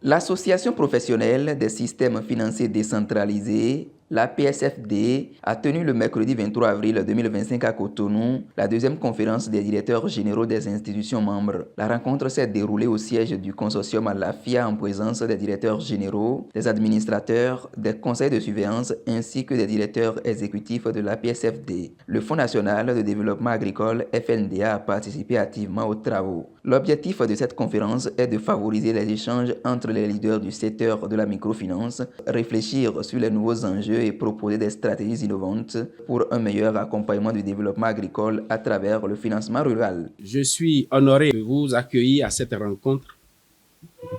L'Association professionnelle des systèmes financiers décentralisés, la PSFD, a tenu le mercredi 23 avril 2025 à Cotonou la deuxième conférence des directeurs généraux des institutions membres. La rencontre s'est déroulée au siège du consortium à l'AFIA en présence des directeurs généraux, des administrateurs, des conseils de surveillance ainsi que des directeurs exécutifs de la PSFD. Le Fonds national de développement agricole FNDA a participé activement aux travaux. L'objectif de cette conférence est de favoriser les échanges entre les leaders du secteur de la microfinance, réfléchir sur les nouveaux enjeux et proposer des stratégies innovantes pour un meilleur accompagnement du développement agricole à travers le financement rural. Je suis honoré de vous accueillir à cette rencontre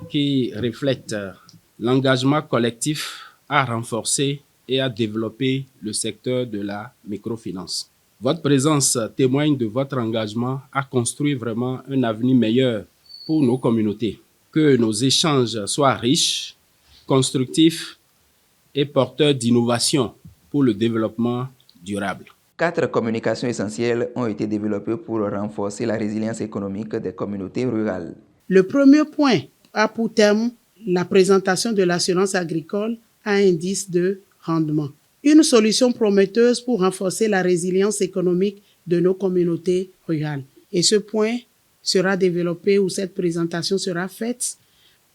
qui reflète l'engagement collectif à renforcer et à développer le secteur de la microfinance. Votre présence témoigne de votre engagement à construire vraiment un avenir meilleur pour nos communautés. Que nos échanges soient riches, constructifs et porteurs d'innovation pour le développement durable. 4 communications essentielles ont été développées pour renforcer la résilience économique des communautés rurales. Le premier point a pour terme la présentation de l'assurance agricole à indice de rendement. Une solution prometteuse pour renforcer la résilience économique de nos communautés rurales. Et ce point sera développé ou cette présentation sera faite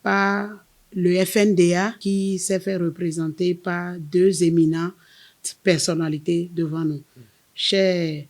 par le FNDA qui s'est fait représenter par 2 éminentes personnalités devant nous. Chers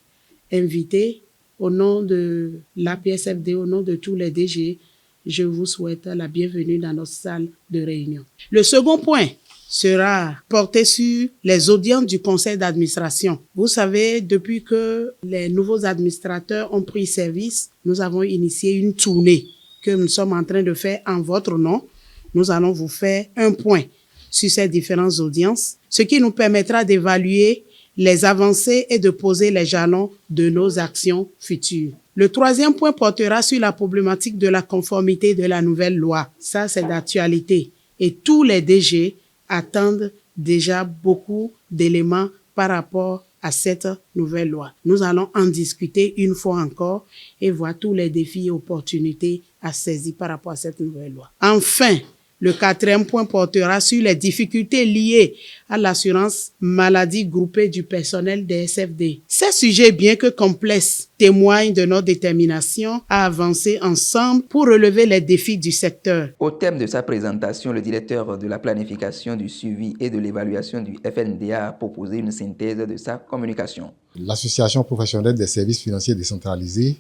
invités, au nom de l'APSFD, au nom de tous les DG, je vous souhaite la bienvenue dans notre salle de réunion. Le second point sera porté sur les audiences du conseil d'administration. Vous savez, depuis que les nouveaux administrateurs ont pris service, nous avons initié une tournée que nous sommes en train de faire en votre nom. Nous allons vous faire un point sur ces différentes audiences, ce qui nous permettra d'évaluer les avancées et de poser les jalons de nos actions futures. Le troisième point portera sur la problématique de la conformité de la nouvelle loi. Ça, c'est d'actualité. Et tous les DG attendent déjà beaucoup d'éléments par rapport à cette nouvelle loi. Nous allons en discuter une fois encore et voir tous les défis et opportunités à saisir par rapport à cette nouvelle loi. Enfin, le quatrième point portera sur les difficultés liées à l'assurance maladie groupée du personnel des SFD. Ces sujets, bien que complexes, témoignent de notre détermination à avancer ensemble pour relever les défis du secteur. Au thème de sa présentation, le directeur de la planification, du suivi et de l'évaluation du FNDA a proposé une synthèse de sa communication. L'Association professionnelle des services financiers décentralisés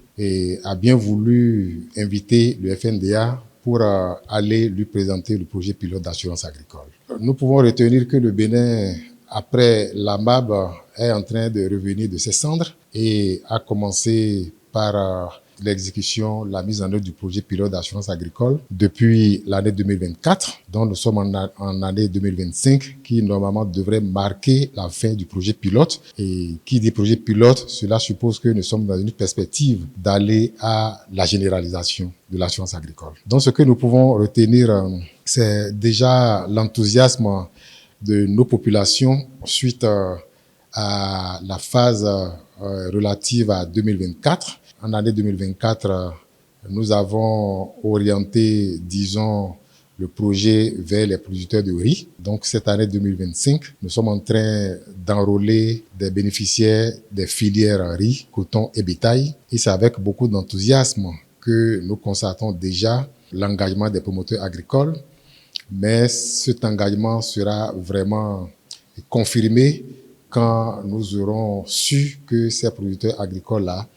a bien voulu inviter le FNDA pour aller lui présenter le projet pilote d'assurance agricole. Nous pouvons retenir que le Bénin, après la MAB, est en train de revenir de ses cendres et a commencé par l'exécution, la mise en œuvre du projet pilote d'assurance agricole depuis l'année 2024, dont nous sommes en année 2025, qui normalement devrait marquer la fin du projet pilote. Et qui dit projet pilote, cela suppose que nous sommes dans une perspective d'aller à la généralisation de l'assurance agricole. Donc ce que nous pouvons retenir, c'est déjà l'enthousiasme de nos populations suite à la phase relative à 2024. En année 2024, nous avons orienté, disons, le projet vers les producteurs de riz. Donc, cette année 2025, nous sommes en train d'enrôler des bénéficiaires des filières riz, coton et bétail. Et c'est avec beaucoup d'enthousiasme que nous constatons déjà l'engagement des promoteurs agricoles. Mais cet engagement sera vraiment confirmé quand nous aurons su que ces producteurs agricoles-là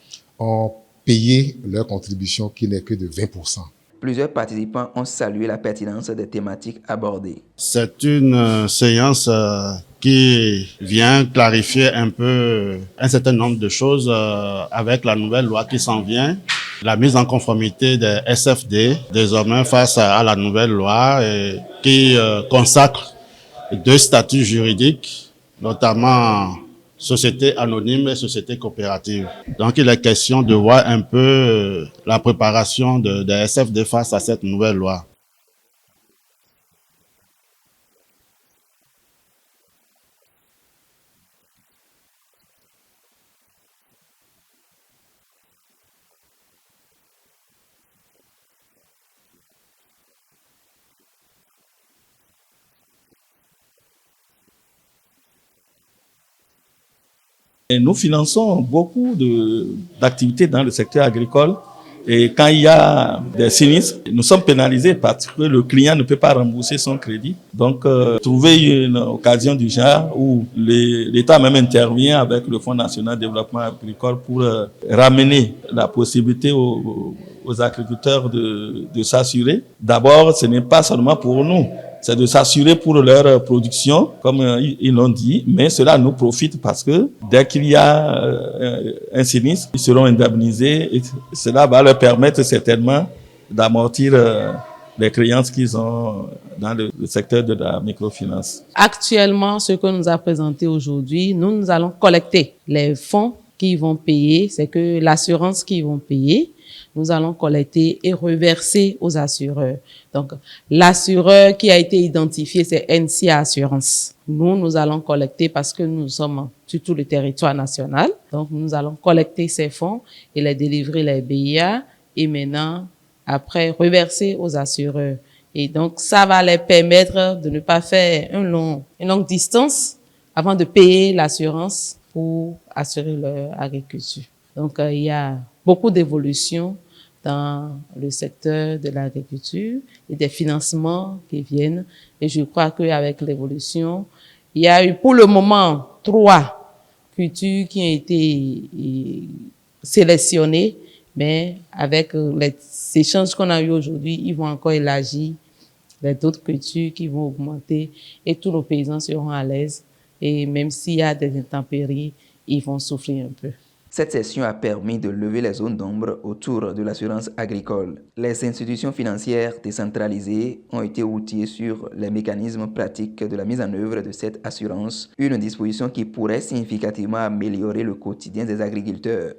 ont payé leur contribution qui n'est que de 20%. Plusieurs participants ont salué la pertinence des thématiques abordées. C'est une séance qui vient clarifier un peu un certain nombre de choses avec la nouvelle loi qui s'en vient. La mise en conformité des SFD, désormais face à la nouvelle loi qui consacre 2 statuts juridiques, notamment société anonyme et société coopérative. Donc, il est question de voir un peu la préparation des SFD face à cette nouvelle loi. Et nous finançons beaucoup d'activités dans le secteur agricole. Et quand il y a des sinistres, nous sommes pénalisés parce que le client ne peut pas rembourser son crédit. Donc, trouver une occasion du genre où l'État même intervient avec le Fonds national de développement agricole pour ramener la possibilité aux agriculteurs de s'assurer. D'abord, ce n'est pas seulement pour nous, c'est de s'assurer pour leur production, comme ils l'ont dit, mais cela nous profite parce que dès qu'il y a un sinistre, ils seront indemnisés et cela va leur permettre certainement d'amortir les créances qu'ils ont dans le secteur de la microfinance. Actuellement, ce que nous a présenté aujourd'hui, nous allons collecter les fonds qui vont payer, c'est que l'assurance qui vont payer. Nous allons collecter et reverser aux assureurs. Donc, l'assureur qui a été identifié, c'est NC Assurance. Nous allons collecter parce que nous sommes sur tout le territoire national. Donc, nous allons collecter ces fonds et les délivrer les BIA et maintenant, après, reverser aux assureurs. Et donc, ça va les permettre de ne pas faire une longue distance avant de payer l'assurance pour assurer leur agriculture. Donc, il y a beaucoup d'évolutions dans le secteur de l'agriculture et des financements qui viennent. Et je crois qu'avec l'évolution, il y a eu pour le moment 3 cultures qui ont été sélectionnées, mais avec les échanges qu'on a eu aujourd'hui, ils vont encore élargir les d'autres cultures qui vont augmenter et tous nos paysans seront à l'aise. Et même s'il y a des intempéries, ils vont souffrir un peu. Cette session a permis de lever les zones d'ombre autour de l'assurance agricole. Les institutions financières décentralisées ont été outillées sur les mécanismes pratiques de la mise en œuvre de cette assurance, une disposition qui pourrait significativement améliorer le quotidien des agriculteurs.